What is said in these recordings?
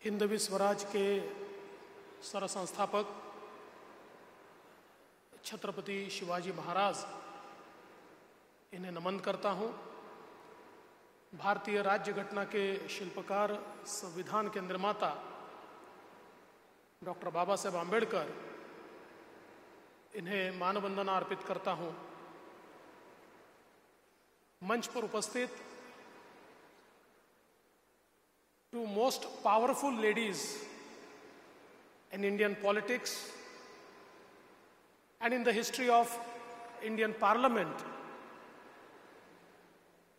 हिंदवी स्वराज के सरसंस्थापक छत्रपति शिवाजी महाराज, इन्हें नमन करता हूँ। भारतीय राज्य घटना के शिल्पकार, संविधान के निर्माता डॉक्टर बाबा साहेब आम्बेडकर, इन्हें मानवंदना अर्पित करता हूँ। मंच पर उपस्थित two most powerful ladies in Indian politics and in the history of Indian Parliament,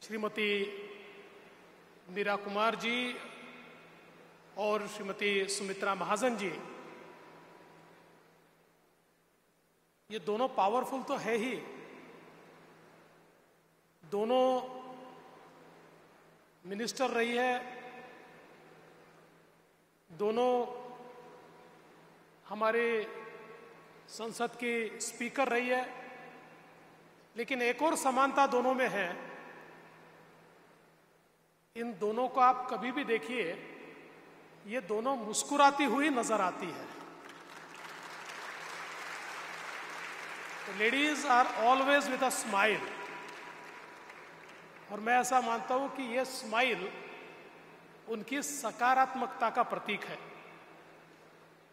Shrimati Meera Kumar ji और श्रीमती सुमित्रा महाजन जी, ये दोनों पावरफुल तो है ही, दोनों मिनिस्टर रही है, दोनों हमारे संसद की स्पीकर रही है। लेकिन एक और समानता दोनों में है, इन दोनों को आप कभी भी देखिए, ये दोनों मुस्कुराती हुई नजर आती है। Ladies are always with a smile, और मैं ऐसा मानता हूं कि ये स्माइल उनकी सकारात्मकता का प्रतीक है।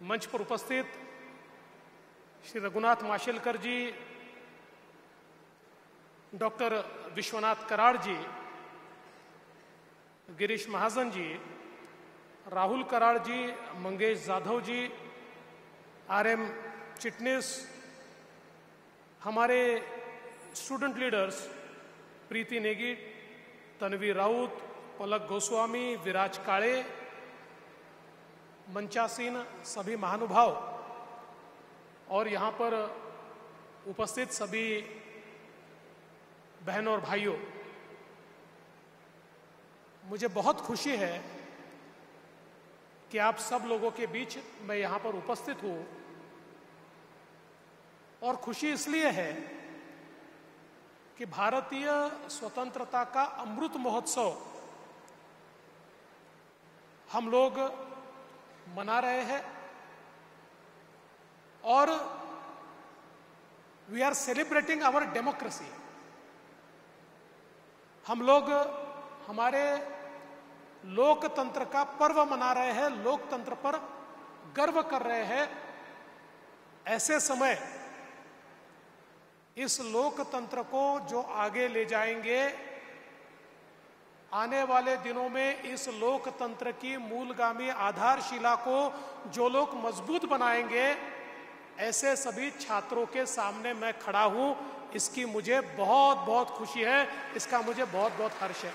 मंच पर उपस्थित श्री रघुनाथ माशेलकर जी, डॉक्टर विश्वनाथ कराड़ जी, गिरीश महाजन जी, राहुल कराड़ जी, मंगेश जाधव जी, आरएम चिटनिस, हमारे स्टूडेंट लीडर्स प्रीति नेगी, तन्वी राउत, पलक गोस्वामी, विराज काळे, मंचासीन सभी महानुभाव और यहाँ पर उपस्थित सभी बहनों और भाइयों, मुझे बहुत खुशी है कि आप सब लोगों के बीच मैं यहाँ पर उपस्थित हूँ। और खुशी इसलिए है कि भारतीय स्वतंत्रता का अमृत महोत्सव हम लोग मना रहे हैं और we are celebrating our democracy. हम लोग हमारे लोकतंत्र का पर्व मना रहे हैं, लोकतंत्र पर गर्व कर रहे हैं। ऐसे समय इस लोकतंत्र को जो आगे ले जाएंगे, आने वाले दिनों में इस लोकतंत्र की मूलगामी आधारशिला को जो लोग मजबूत बनाएंगे, ऐसे सभी छात्रों के सामने मैं खड़ा हूं। इसकी मुझे बहुत बहुत खुशी है, इसका मुझे बहुत बहुत हर्ष है।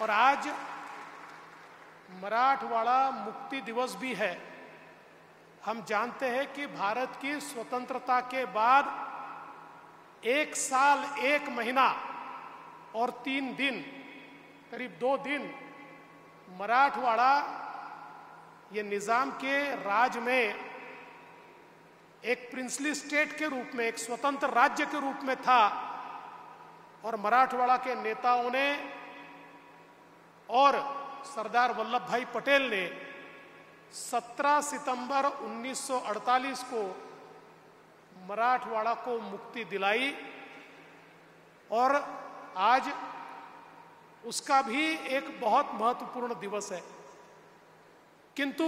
और आज मराठवाड़ा मुक्ति दिवस भी है। हम जानते हैं कि भारत की स्वतंत्रता के बाद 1 साल 1 महीना और 3 दिन, करीब 2 दिन मराठवाड़ा ये निजाम के राज में एक प्रिंसली स्टेट के रूप में, एक स्वतंत्र राज्य के रूप में था। और मराठवाड़ा के नेताओं ने और सरदार वल्लभ भाई पटेल ने 17 सितंबर 1948 को मराठवाड़ा को मुक्ति दिलाई। और आज उसका भी एक बहुत महत्वपूर्ण दिवस है। किंतु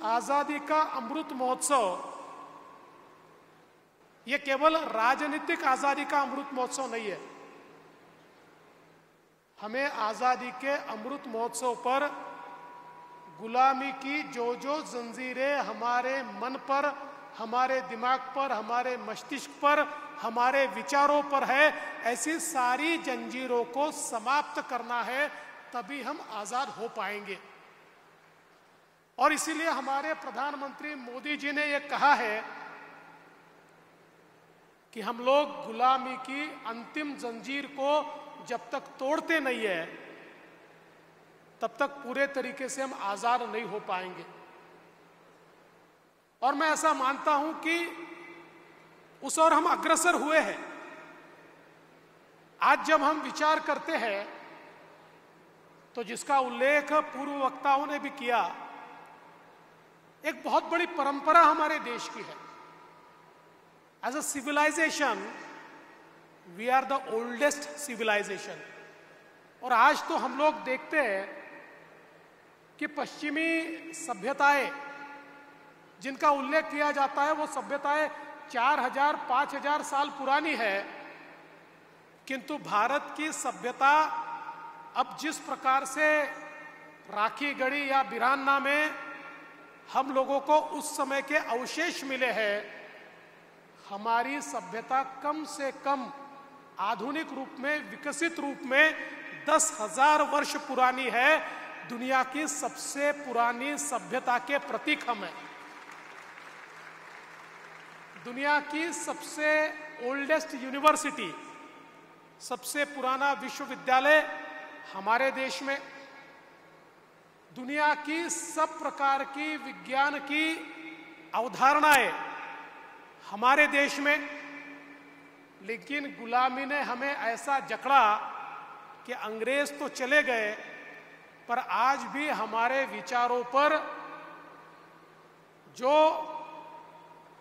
आजादी का अमृत महोत्सव ये केवल राजनीतिक आजादी का अमृत महोत्सव नहीं है। हमें आजादी के अमृत महोत्सव पर गुलामी की जो जो जंजीरें हमारे मन पर, हमारे दिमाग पर, हमारे मस्तिष्क पर, हमारे विचारों पर है, ऐसी सारी जंजीरों को समाप्त करना है, तभी हम आजाद हो पाएंगे। और इसीलिए हमारे प्रधानमंत्री मोदी जी ने यह कहा है कि हम लोग गुलामी की अंतिम जंजीर को जब तक तोड़ते नहीं है, तब तक पूरे तरीके से हम आजाद नहीं हो पाएंगे। और मैं ऐसा मानता हूं कि उस ओर हम अग्रसर हुए हैं। आज जब हम विचार करते हैं तो जिसका उल्लेख पूर्व वक्ताओं ने भी किया, एक बहुत बड़ी परंपरा हमारे देश की है। As a civilization we are the oldest civilization. और आज तो हम लोग देखते हैं कि पश्चिमी सभ्यताएं जिनका उल्लेख किया जाता है वो सभ्यताएं 4000 5000 साल पुरानी है, किंतु भारत की सभ्यता अब जिस प्रकार से राखी गढ़ी या बिरान्ना में हम लोगों को उस समय के अवशेष मिले हैं, हमारी सभ्यता कम से कम आधुनिक रूप में, विकसित रूप में 10,000 वर्ष पुरानी है। दुनिया की सबसे पुरानी सभ्यता के प्रतीक हम हैं। दुनिया की सबसे ओल्डेस्ट यूनिवर्सिटी, सबसे पुराना विश्वविद्यालय हमारे देश में। दुनिया की सब प्रकार की विज्ञान की अवधारणाएं हमारे देश में। लेकिन गुलामी ने हमें ऐसा जकड़ा कि अंग्रेज तो चले गए, पर आज भी हमारे विचारों पर जो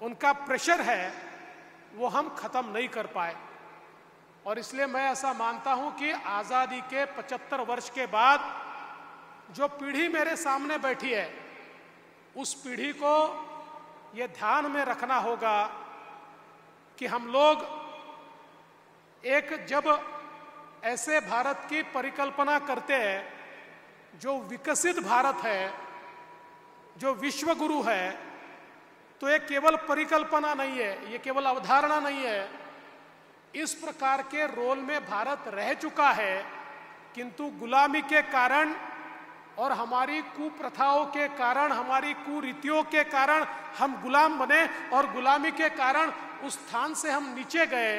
उनका प्रेशर है वो हम खत्म नहीं कर पाए। और इसलिए मैं ऐसा मानता हूं कि आजादी के 75 वर्ष के बाद जो पीढ़ी मेरे सामने बैठी है, उस पीढ़ी को ये ध्यान में रखना होगा कि हम लोग एक जब ऐसे भारत की परिकल्पना करते हैं जो विकसित भारत है, जो विश्व गुरु है, तो ये केवल परिकल्पना नहीं है, ये केवल अवधारणा नहीं है। इस प्रकार के रोल में भारत रह चुका है, किंतु गुलामी के कारण और हमारी कुप्रथाओं के कारण, हमारी कुरीतियों के कारण हम गुलाम बने और गुलामी के कारण उस स्थान से हम नीचे गए।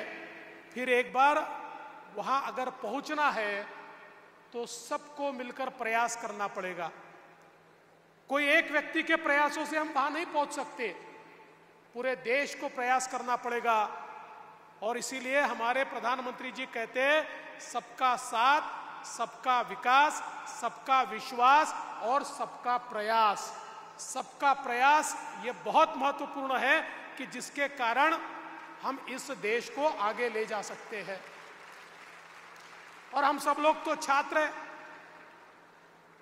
फिर एक बार वहां अगर पहुंचना है तो सबको मिलकर प्रयास करना पड़ेगा। कोई एक व्यक्ति के प्रयासों से हम वहां नहीं पहुंच सकते, पूरे देश को प्रयास करना पड़ेगा। और इसीलिए हमारे प्रधानमंत्री जी कहते हैं, सबका साथ, सबका विकास, सबका विश्वास और सबका प्रयास। सबका प्रयास ये बहुत महत्वपूर्ण है कि जिसके कारण हम इस देश को आगे ले जा सकते हैं। और हम सब लोग तो छात्र हैं,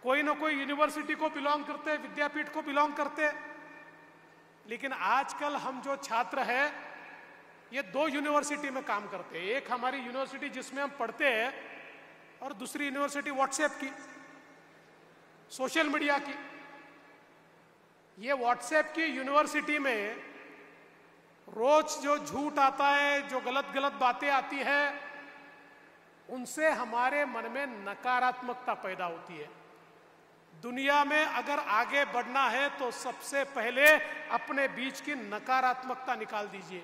कोई ना कोई यूनिवर्सिटी को बिलोंग करते हैं, विद्यापीठ को बिलोंग करते हैं। लेकिन आजकल हम जो छात्र हैं ये 2 यूनिवर्सिटी में काम करते हैं। एक हमारी यूनिवर्सिटी जिसमें हम पढ़ते हैं और दूसरी यूनिवर्सिटी व्हाट्सएप की, सोशल मीडिया की। ये व्हाट्सएप की यूनिवर्सिटी में रोज जो झूठ आता है, जो गलत गलत बातें आती है, उनसे हमारे मन में नकारात्मकता पैदा होती है। दुनिया में अगर आगे बढ़ना है तो सबसे पहले अपने बीच की नकारात्मकता निकाल दीजिए।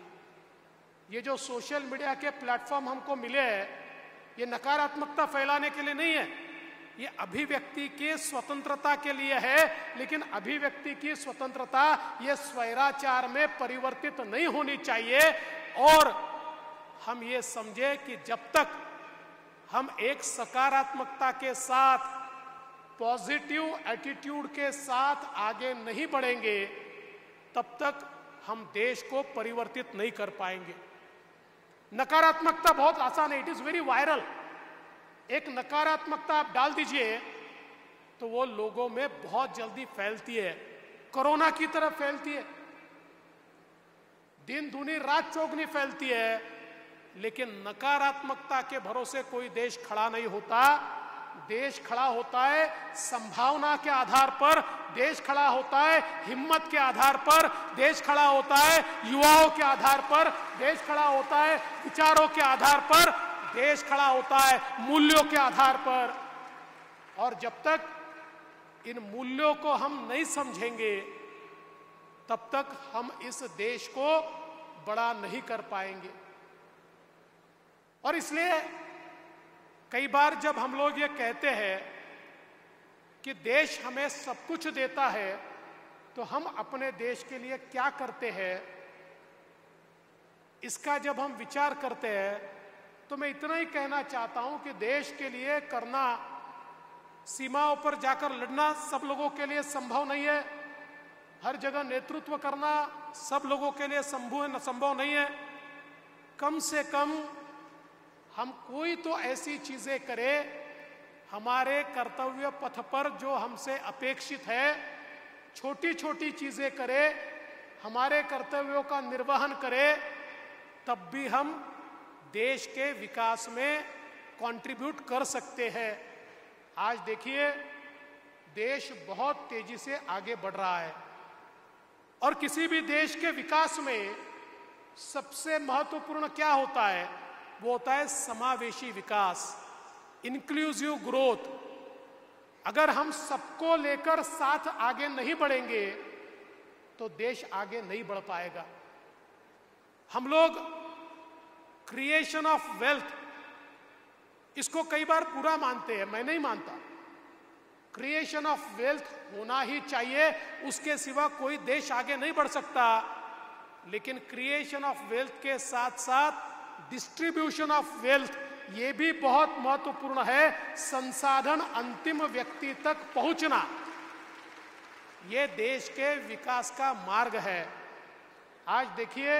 ये जो सोशल मीडिया के प्लेटफॉर्म हमको मिले हैं, ये नकारात्मकता फैलाने के लिए नहीं है, ये अभिव्यक्ति की स्वतंत्रता के लिए है। लेकिन अभिव्यक्ति की स्वतंत्रता ये स्वैराचार में परिवर्तित नहीं होनी चाहिए। और हम ये समझे कि जब तक हम एक सकारात्मकता के साथ, पॉजिटिव एटीट्यूड के साथ आगे नहीं बढ़ेंगे, तब तक हम देश को परिवर्तित नहीं कर पाएंगे। नकारात्मकता बहुत आसान है, इट इज वेरी वायरल। एक नकारात्मकता आप डाल दीजिए तो वो लोगों में बहुत जल्दी फैलती है, कोरोना की तरह फैलती है, दिन दूनी रात चौगनी फैलती है। लेकिन नकारात्मकता के भरोसे कोई देश खड़ा नहीं होता। देश खड़ा होता है संभावना के आधार पर, देश खड़ा होता है हिम्मत के आधार पर, देश खड़ा होता है युवाओं के आधार पर, देश खड़ा होता है विचारों के आधार पर, देश खड़ा होता है मूल्यों के आधार पर। और जब तक इन मूल्यों को हम नहीं समझेंगे, तब तक हम इस देश को बड़ा नहीं कर पाएंगे। और इसलिए कई बार जब हम लोग ये कहते हैं कि देश हमें सब कुछ देता है, तो हम अपने देश के लिए क्या करते हैं, इसका जब हम विचार करते हैं तो मैं इतना ही कहना चाहता हूं कि देश के लिए करना सीमाओं पर जाकर लड़ना सब लोगों के लिए संभव नहीं है, हर जगह नेतृत्व करना सब लोगों के लिए संभव नहीं है। कम से कम हम कोई तो ऐसी चीजें करें, हमारे कर्तव्य पथ पर जो हमसे अपेक्षित है, छोटी छोटी चीजें करें, हमारे कर्तव्यों का निर्वहन करें, तब भी हम देश के विकास में कंट्रीब्यूट कर सकते हैं। आज देखिए, देश बहुत तेजी से आगे बढ़ रहा है और किसी भी देश के विकास में सबसे महत्वपूर्ण क्या होता है? वो होता है समावेशी विकास, इंक्लूसिव ग्रोथ। अगर हम सबको लेकर साथ आगे नहीं बढ़ेंगे तो देश आगे नहीं बढ़ पाएगा। हम लोग क्रिएशन ऑफ वेल्थ इसको कई बार पूरा मानते हैं, मैं नहीं मानता। क्रिएशन ऑफ वेल्थ होना ही चाहिए, उसके सिवा कोई देश आगे नहीं बढ़ सकता। लेकिन क्रिएशन ऑफ वेल्थ के साथ साथ डिस्ट्रीब्यूशन ऑफ वेल्थ ये भी बहुत महत्वपूर्ण है। संसाधन अंतिम व्यक्ति तक पहुंचना, ये देश के विकास का मार्ग है। आज देखिए,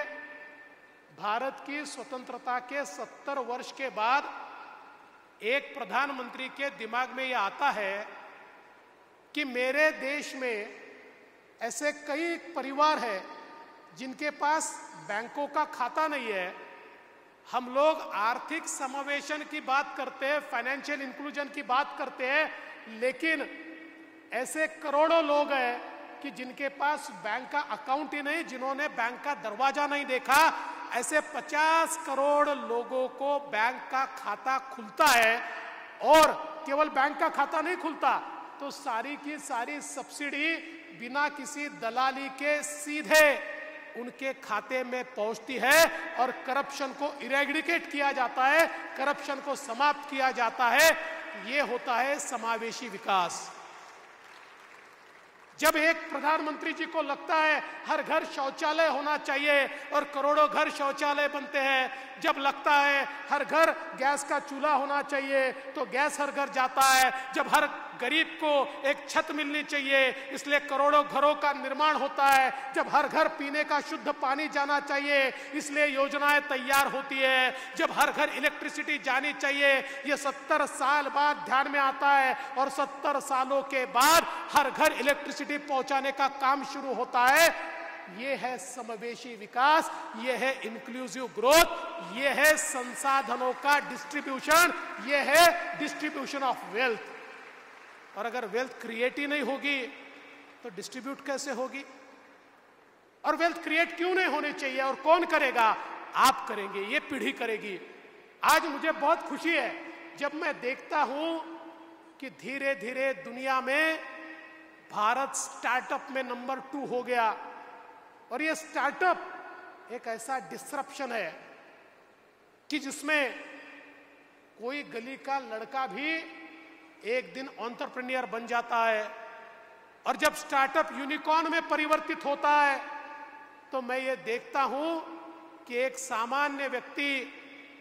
भारत की स्वतंत्रता के 70 वर्ष के बाद एक प्रधानमंत्री के दिमाग में यह आता है कि मेरे देश में ऐसे कई परिवार हैं जिनके पास बैंकों का खाता नहीं है। हम लोग आर्थिक समावेशन की बात करते हैं, फाइनेंशियल इंक्लूजन की बात करते हैं, लेकिन ऐसे करोड़ों लोग हैं कि जिनके पास बैंक का अकाउंट ही नहीं, जिन्होंने बैंक का दरवाजा नहीं देखा। ऐसे 50 करोड़ लोगों को बैंक का खाता खुलता है, और केवल बैंक का खाता नहीं खुलता तो सारी की सारी सब्सिडी बिना किसी दलाली के सीधे उनके खाते में पहुंचती है और करप्शन को इरेडिकेट किया जाता है, करप्शन को समाप्त किया जाता है। ये होता है समावेशी विकास। जब एक प्रधानमंत्री जी को लगता है हर घर शौचालय होना चाहिए और करोड़ों घर शौचालय बनते हैं, जब लगता है हर घर गैस का चूल्हा होना चाहिए तो गैस हर घर जाता है, जब हर गरीब को एक छत मिलनी चाहिए इसलिए करोड़ों घरों का निर्माण होता है, जब हर घर पीने का शुद्ध पानी जाना चाहिए इसलिए योजनाएं तैयार होती है, जब हर घर इलेक्ट्रिसिटी जानी चाहिए, ये 70 साल बाद ध्यान में आता है और 70 सालों के बाद हर घर इलेक्ट्रिसिटी पहुंचाने का काम शुरू होता है। ये है समावेशी विकास, ये है इंक्लूसिव ग्रोथ, ये है संसाधनों का डिस्ट्रीब्यूशन, ये है डिस्ट्रीब्यूशन ऑफ वेल्थ। और अगर वेल्थ क्रिएट ही नहीं होगी तो डिस्ट्रीब्यूट कैसे होगी? और वेल्थ क्रिएट क्यों नहीं होनी चाहिए और कौन करेगा? आप करेंगे, ये पीढ़ी करेगी। आज मुझे बहुत खुशी है जब मैं देखता हूं कि धीरे धीरे दुनिया में भारत स्टार्टअप में नंबर 2 हो गया। और ये स्टार्टअप एक ऐसा डिस्रप्शन है कि जिसमें कोई गली का लड़का भी एक दिन एंटरप्रेन्योर बन जाता है। और जब स्टार्टअप यूनिकॉर्न में परिवर्तित होता है तो मैं ये देखता हूं कि एक सामान्य व्यक्ति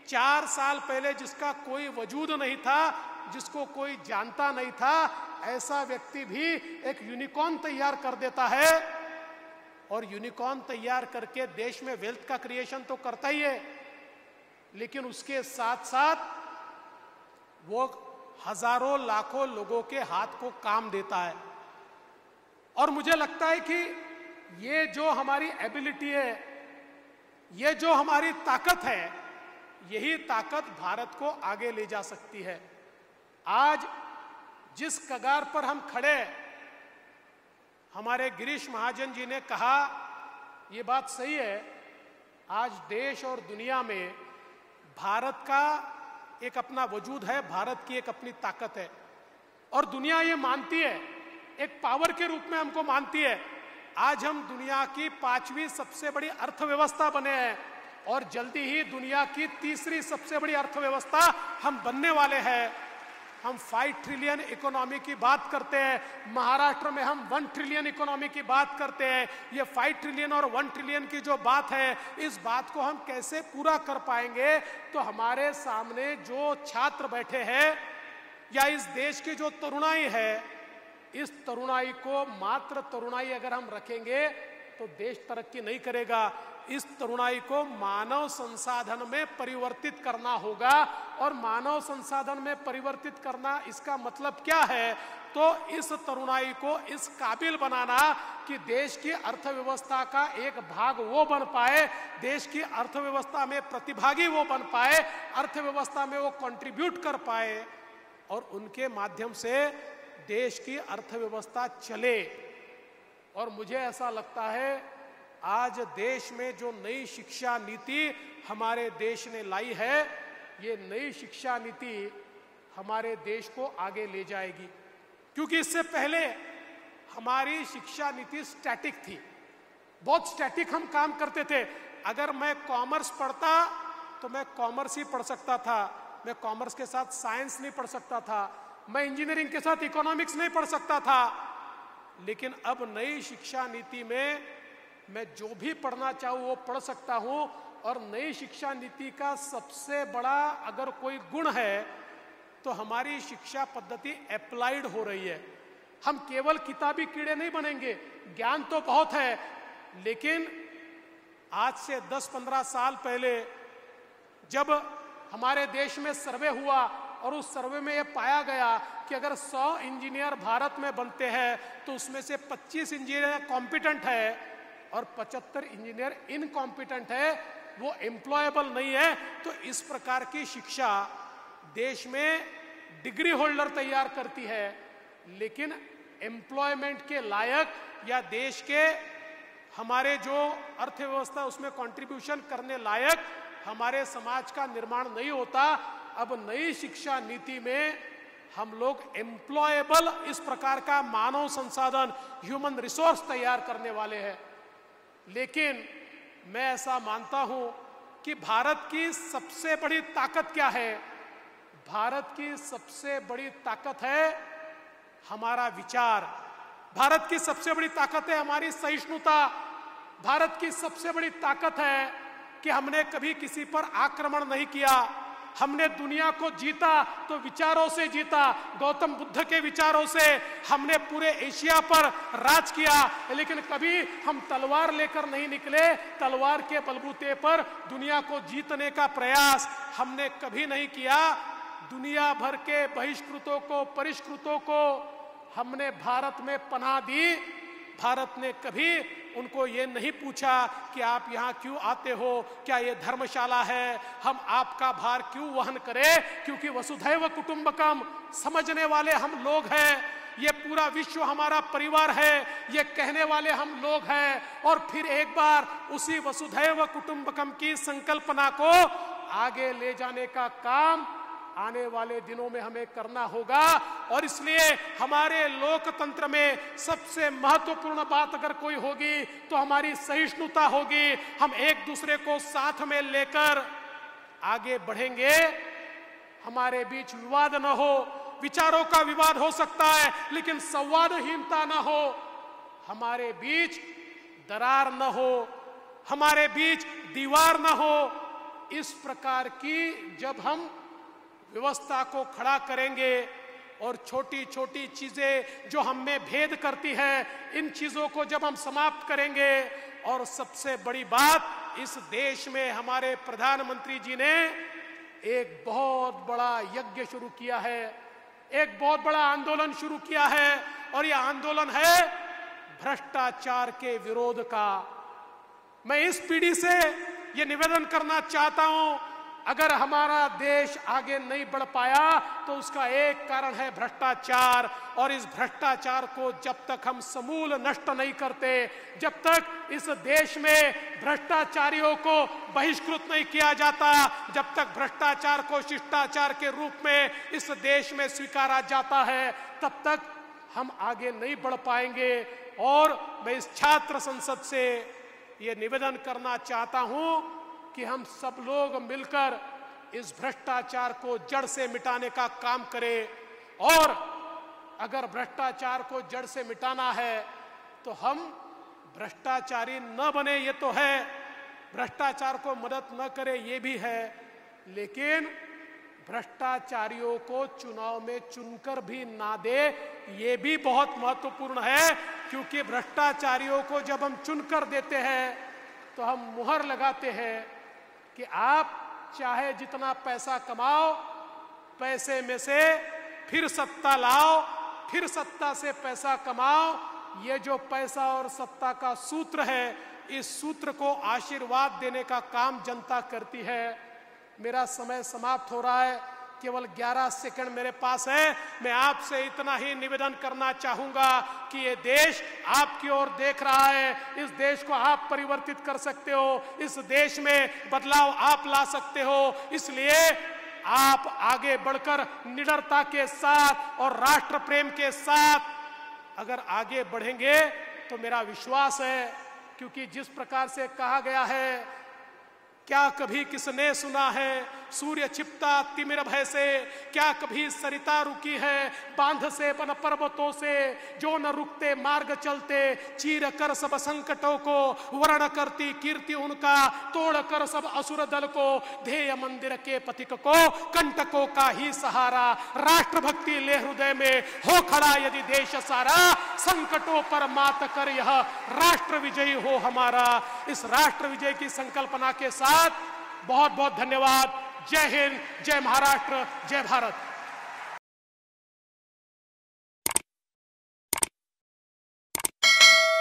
4 साल पहले जिसका कोई वजूद नहीं था, जिसको कोई जानता नहीं था, ऐसा व्यक्ति भी एक यूनिकॉर्न तैयार कर देता है। और यूनिकॉर्न तैयार करके देश में वेल्थ का क्रिएशन तो करता ही है, लेकिन उसके साथ साथ वो हजारों लाखों लोगों के हाथ को काम देता है। और मुझे लगता है कि ये जो हमारी एबिलिटी है, ये जो हमारी ताकत है, यही ताकत भारत को आगे ले जा सकती है। आज जिस कगार पर हम खड़े, हमारे गिरीश महाजन जी ने कहा, ये बात सही है, आज देश और दुनिया में भारत का एक अपना वजूद है, भारत की एक अपनी ताकत है और दुनिया ये मानती है, एक पावर के रूप में हमको मानती है। आज हम दुनिया की 5वीं सबसे बड़ी अर्थव्यवस्था बने हैं और जल्दी ही दुनिया की 3री सबसे बड़ी अर्थव्यवस्था हम बनने वाले हैं। हम 5 ट्रिलियन इकोनॉमी की बात करते हैं, महाराष्ट्र में हम 1 ट्रिलियन इकोनॉमी की बात करते हैं। ये 5 ट्रिलियन और 1 ट्रिलियन की जो बात है, इस बात को हम कैसे पूरा कर पाएंगे? तो हमारे सामने जो छात्र बैठे हैं या इस देश की जो तरुणाई है, इस तरुणाई को मात्र तरुणाई अगर हम रखेंगे तो देश तरक्की नहीं करेगा। इस तरुणाई को मानव संसाधन में परिवर्तित करना होगा। और मानव संसाधन में परिवर्तित करना, इसका मतलब क्या है? तो इस तरुणाई को इस काबिल बनाना कि देश की अर्थव्यवस्था का एक भाग वो बन पाए, देश की अर्थव्यवस्था में प्रतिभागी वो बन पाए, अर्थव्यवस्था में वो कंट्रीब्यूट कर पाए और उनके माध्यम से देश की अर्थव्यवस्था चले। और मुझे ऐसा लगता है आज देश में जो नई शिक्षा नीति हमारे देश ने लाई है, ये नई शिक्षा नीति हमारे देश को आगे ले जाएगी। क्योंकि इससे पहले हमारी शिक्षा नीति स्टैटिक थी, बहुत स्टैटिक हम काम करते थे। अगर मैं कॉमर्स पढ़ता तो मैं कॉमर्स ही पढ़ सकता था, मैं कॉमर्स के साथ साइंस नहीं पढ़ सकता था, मैं इंजीनियरिंग के साथ इकोनॉमिक्स नहीं पढ़ सकता था। लेकिन अब नई शिक्षा नीति में मैं जो भी पढ़ना चाहूँ वो पढ़ सकता हूँ। और नई शिक्षा नीति का सबसे बड़ा अगर कोई गुण है तो हमारी शिक्षा पद्धति अप्लाइड हो रही है। हम केवल किताबी कीड़े नहीं बनेंगे, ज्ञान तो बहुत है, लेकिन आज से 10-15 साल पहले जब हमारे देश में सर्वे हुआ और उस सर्वे में यह पाया गया कि अगर 100 इंजीनियर भारत में बनते हैं तो उसमें से 25 इंजीनियर कॉम्पिटेंट है और 75 इंजीनियर इनकॉम्पिटेंट है, वो एम्प्लॉयबल नहीं है। तो इस प्रकार की शिक्षा देश में डिग्री होल्डर तैयार करती है, लेकिन एम्प्लॉयमेंट के लायक या देश के हमारे जो अर्थव्यवस्था उसमें कंट्रीब्यूशन करने लायक हमारे समाज का निर्माण नहीं होता। अब नई शिक्षा नीति में हम लोग एम्प्लॉयबल इस प्रकार का मानव संसाधन, ह्यूमन रिसोर्स तैयार करने वाले हैं। लेकिन मैं ऐसा मानता हूं कि भारत की सबसे बड़ी ताकत क्या है? भारत की सबसे बड़ी ताकत है हमारा विचार, भारत की सबसे बड़ी ताकत है हमारी सहिष्णुता, भारत की सबसे बड़ी ताकत है कि हमने कभी किसी पर आक्रमण नहीं किया, हमने दुनिया को जीता तो विचारों से जीता, गौतम बुद्ध के विचारों से। हमने पूरे एशिया पर राज किया, लेकिन कभी हम तलवार लेकर नहीं निकले, तलवार के बलबूते पर दुनिया को जीतने का प्रयास हमने कभी नहीं किया। दुनिया भर के बहिष्कृतों को, परिष्कृतों को हमने भारत में पनाह दी। भारत ने कभी उनको ये नहीं पूछा कि आप यहाँ क्यों आते हो, क्या ये धर्मशाला है, हम आपका भार क्यों वहन करें? क्योंकि वसुधैव कुटुंबकम समझने वाले हम लोग हैं, ये पूरा विश्व हमारा परिवार है, ये कहने वाले हम लोग हैं। और फिर एक बार उसी वसुधैव कुटुंबकम की संकल्पना को आगे ले जाने का काम आने वाले दिनों में हमें करना होगा। और इसलिए हमारे लोकतंत्र में सबसे महत्वपूर्ण बात अगर कोई होगी तो हमारी सहिष्णुता होगी। हम एक दूसरे को साथ में लेकर आगे बढ़ेंगे, हमारे बीच विवाद न हो, विचारों का विवाद हो सकता है लेकिन संवादहीनता न हो, हमारे बीच दरार न हो, हमारे बीच दीवार न हो। इस प्रकार की जब हम व्यवस्था को खड़ा करेंगे और छोटी छोटी चीजें जो हम में भेद करती है, इन चीजों को जब हम समाप्त करेंगे, और सबसे बड़ी बात, इस देश में हमारे प्रधानमंत्री जी ने एक बहुत बड़ा यज्ञ शुरू किया है, एक बहुत बड़ा आंदोलन शुरू किया है, और यह आंदोलन है भ्रष्टाचार के विरोध का। मैं इस पीढ़ी से यह निवेदन करना चाहता हूं, अगर हमारा देश आगे नहीं बढ़ पाया तो उसका एक कारण है भ्रष्टाचार। और इस भ्रष्टाचार को जब तक हम समूल नष्ट नहीं करते, जब तक इस देश में भ्रष्टाचारियों को बहिष्कृत नहीं किया जाता, जब तक भ्रष्टाचार को शिष्टाचार के रूप में इस देश में स्वीकारा जाता है, तब तक हम आगे नहीं बढ़ पाएंगे। और मैं इस छात्र संसद से ये निवेदन करना चाहता हूं कि हम सब लोग मिलकर इस भ्रष्टाचार को जड़ से मिटाने का काम करें। और अगर भ्रष्टाचार को जड़ से मिटाना है तो हम भ्रष्टाचारी न बने, ये तो है, भ्रष्टाचार को मदद न करें ये भी है, लेकिन भ्रष्टाचारियों को चुनाव में चुनकर भी ना दे, ये भी बहुत महत्वपूर्ण है। क्योंकि भ्रष्टाचारियों को जब हम चुनकर देते हैं तो हम मुहर लगाते हैं कि आप चाहे जितना पैसा कमाओ, पैसे में से फिर सत्ता लाओ, फिर सत्ता से पैसा कमाओ। ये जो पैसा और सत्ता का सूत्र है, इस सूत्र को आशीर्वाद देने का काम जनता करती है। मेरा समय समाप्त हो रहा है, केवल 11 सेकंड मेरे पास है। मैं आपसे इतना ही निवेदन करना चाहूंगा कि ये देश आपकी ओर देख रहा है। इस देश को आप परिवर्तित कर सकते हो, इस देश में बदलाव आप ला सकते हो। इसलिए आप आगे बढ़कर निडरता के साथ और राष्ट्र प्रेम के साथ अगर आगे बढ़ेंगे तो मेरा विश्वास है, क्योंकि जिस प्रकार से कहा गया है, क्या कभी किसने सुना है सूर्य छिपता तिमिर भय से, क्या कभी सरिता रुकी है बांध से बन पर्वतों से, जो न रुकते मार्ग चलते चीर कर सब संकटों को, वर्ण करती कीर्ति उनका तोड़ कर सब असुर दल को, ध्येय मंदिर के पथिक को कंटकों का ही सहारा, राष्ट्रभक्ति ले हृदय में हो खड़ा यदि देश सारा, संकटों पर मात कर यह राष्ट्र विजयी हो हमारा। इस राष्ट्र विजय की संकल्पना के साथ बहुत बहुत धन्यवाद। जय हिंद, जय महाराष्ट्र, जय भारत।